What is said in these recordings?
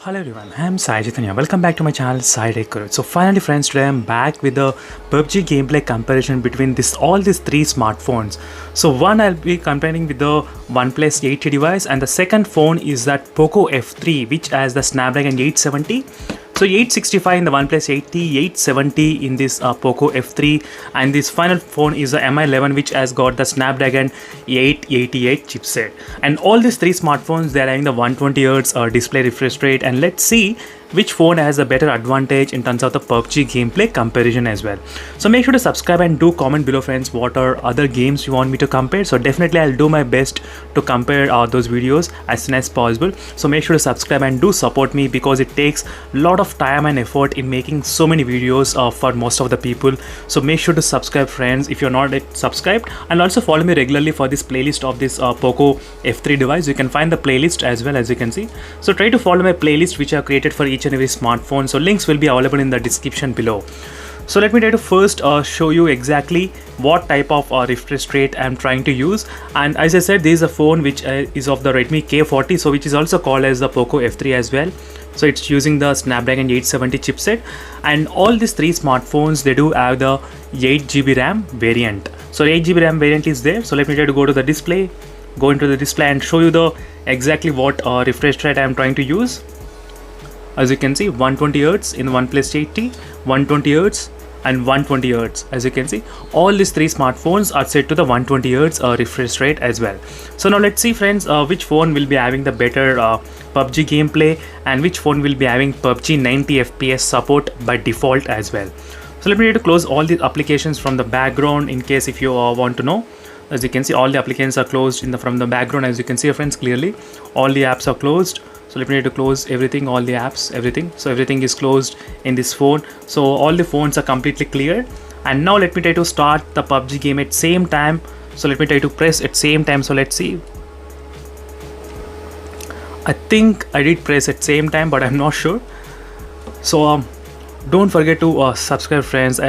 Hello everyone, I am Sai Chaitanya. Welcome back to my channel Sai Tech Guru. So finally friends, today I am back with the PUBG gameplay comparison between all these three smartphones. So one I'll be comparing with the OnePlus 8T device, and the second phone is that Poco F3 which has the Snapdragon 870. So 865 in the OnePlus 8T, 870 in this Poco F3, and this final phone is the Mi11 which has got the Snapdragon 888 chipset. And all these three smartphones, they are having the 120Hz display refresh rate, and let's see which phone has a better advantage in terms of the PUBG gameplay comparison as well. So make sure to subscribe and do comment below friends what are other games you want me to compare. So definitely I'll do my best to compare those videos as soon as possible. So make sure to subscribe and do support me, because it takes a lot of time and effort in making so many videos for most of the people. So make sure to subscribe friends if you're not yet subscribed, and also follow me regularly for this playlist of this Poco F3 device. You can find the playlist as well, as you can see. So try to follow my playlist which I have created for each and every smartphone. So links will be available in the description below. So let me try to first show you exactly what type of refresh rate I'm trying to use. And as I said, this is a phone which is of the Redmi K40, so which is also called as the Poco F3 as well. So it's using the Snapdragon 870 chipset, and all these three smartphones, they do have the 8GB RAM variant. So 8GB RAM variant is there. So let me try to go to the display, go into the display and show you the exactly what refresh rate I'm trying to use. As you can see, 120Hz in the OnePlus 8T, 120Hz and 120Hz. As you can see, all these three smartphones are set to the 120Hz refresh rate as well. So now let's see friends, which phone will be having the better PUBG gameplay, and which phone will be having PUBG 90 FPS support by default as well. So let me try to close all the applications from the background in case if you want to know. As you can see, all the applications are closed from the background. As you can see friends, clearly all the apps are closed. So let me try to close everything, all the apps, everything. So everything is closed in this phone. So all the phones are completely clear. And now let me try to start the PUBG game at same time. So let me try to press at same time. So let's see. I think I did press at same time, but I'm not sure. So don't forget to subscribe friends,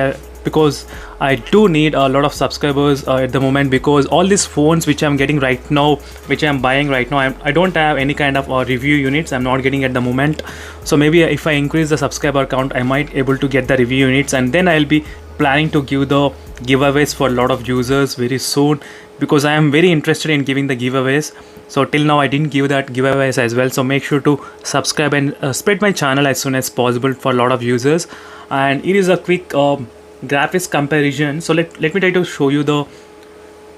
because I do need a lot of subscribers at the moment, because all these phones which I'm getting right now, which I'm buying right now, I don't have any kind of review units. I'm not getting at the moment. So maybe if I increase the subscriber count, I might able to get the review units, and then I'll be planning to give the giveaways for a lot of users very soon, because I am very interested in giving the giveaways. So till now I didn't give that giveaways as well. So make sure to subscribe and spread my channel as soon as possible for a lot of users. And it is a quick graphics comparison. So let me try to show you the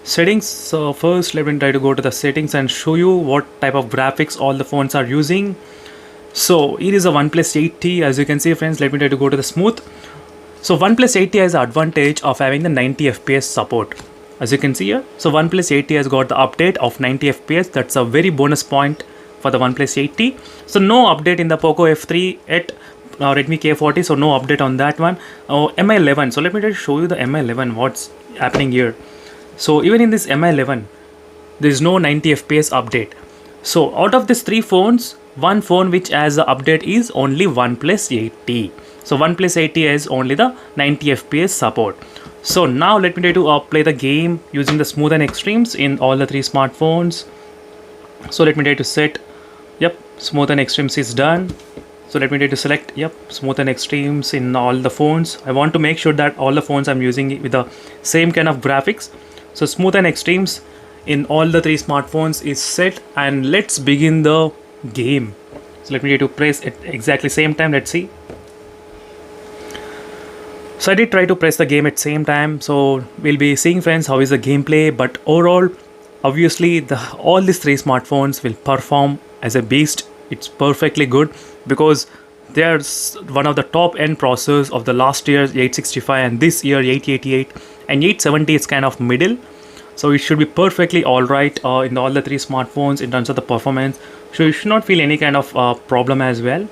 settings. So first let me try to go to the settings and show you what type of graphics all the phones are using. So it is a OnePlus 8T. As you can see friends, let me try to go to the smooth. So OnePlus 8T has the advantage of having the 90 FPS support, as you can see here. So OnePlus 8T has got the update of 90 FPS. That's a very bonus point for the OnePlus 8T. So no update in the Poco F3 at Redmi K40, so no update on that one. Mi11, so let me just show you the Mi11, what's happening here. So even in this Mi11, there is no 90 FPS update. So out of these three phones, one phone which has the update is only OnePlus 8T. So OnePlus 8T has only the 90 FPS support. So now let me try to play the game using the smooth and extremes in all the three smartphones. So let me try to set, yep, smooth and extremes is done. So let me try to select, yep, smooth and extremes in all the phones. I want to make sure that all the phones I'm using with the same kind of graphics. So smooth and extremes in all the three smartphones is set, and let's begin the game. So let me try to press at exactly same time. Let's see. So I did try to press the game at same time. So we'll be seeing friends how is the gameplay, but overall obviously all these three smartphones will perform as a beast. It's perfectly good, because there's one of the top end processors of the last year's 865 and this year 888, and 870 is kind of middle. So it should be perfectly alright in all the three smartphones in terms of the performance. So you should not feel any kind of problem as well.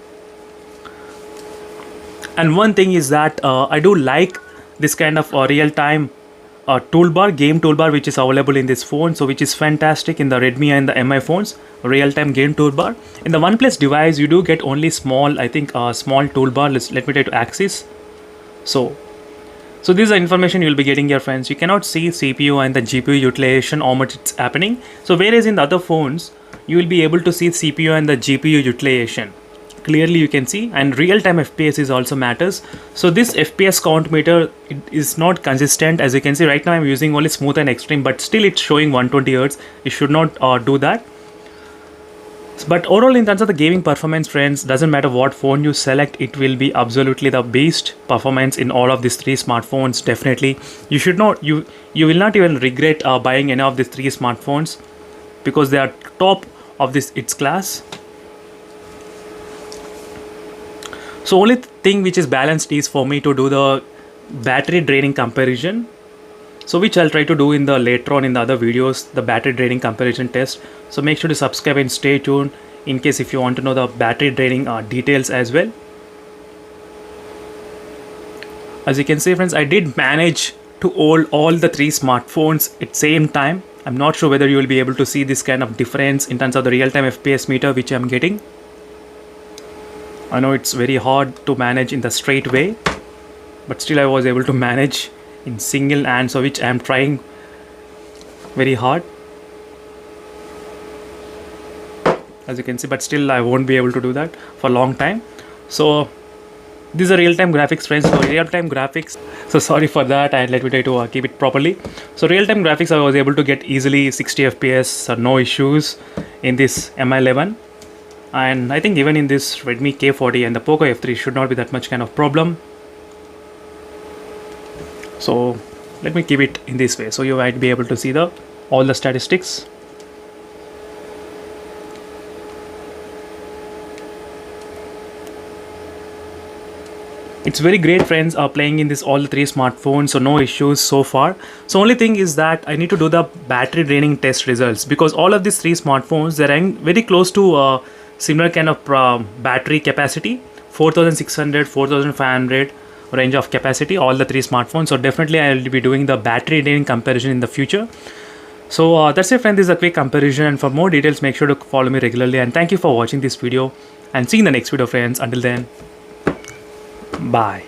And one thing is that I do like this kind of real-time toolbar, game toolbar, which is available in this phone. So which is fantastic in the Redmi and the Mi phones, real-time game toolbar. In the OnePlus device, you do get only small, I think small toolbar. Let me try to access. So this is the information you'll be getting here friends. You cannot see CPU and the GPU utilization, how much it's happening. So whereas in the other phones, you will be able to see CPU and the GPU utilization. clearly you can see, and real-time FPS is also matters. So this FPS count meter, it is not consistent. As you can see right now I'm using only smooth and extreme, but still it's showing 120 Hz. You should not do that. But overall, in terms of the gaming performance, friends, doesn't matter what phone you select, it will be absolutely the best performance in all of these three smartphones. Definitely, you should not, you will not even regret buying any of these three smartphones, because they are top of this its class. So only thing which is balanced is for me to do the battery draining comparison, so which I'll try to do in the later on in the other videos, the battery draining comparison test. So make sure to subscribe and stay tuned in case if you want to know the battery draining details as well. As you can see, friends, I did manage to hold all the three smartphones at same time. I'm not sure whether you will be able to see this kind of difference in terms of the real-time FPS meter which I'm getting. I know it's very hard to manage in the straight way, but still I was able to manage in single hand, so which I am trying very hard, as you can see, but still I won't be able to do that for a long time. So these are real-time graphics, friends. So real-time graphics, so sorry for that, and let me try to keep it properly. So real-time graphics, I was able to get easily 60 FPS, no issues in this Mi11, and I think even in this Redmi K40 and the Poco F3 should not be that much kind of problem. So let me keep it in this way, so you might be able to see the all the statistics. It's very great, friends, playing in this all the three smartphones, so no issues so far. So only thing is that I need to do the battery draining test results, because all of these three smartphones, they're very close to similar kind of battery capacity, 4600, 4500 range of capacity, all the three smartphones. So definitely I will be doing the battery draining comparison in the future. So that's it, friends. This is a quick comparison, and for more details make sure to follow me regularly, and thank you for watching this video, and see you in the next video, friends. Until then, bye.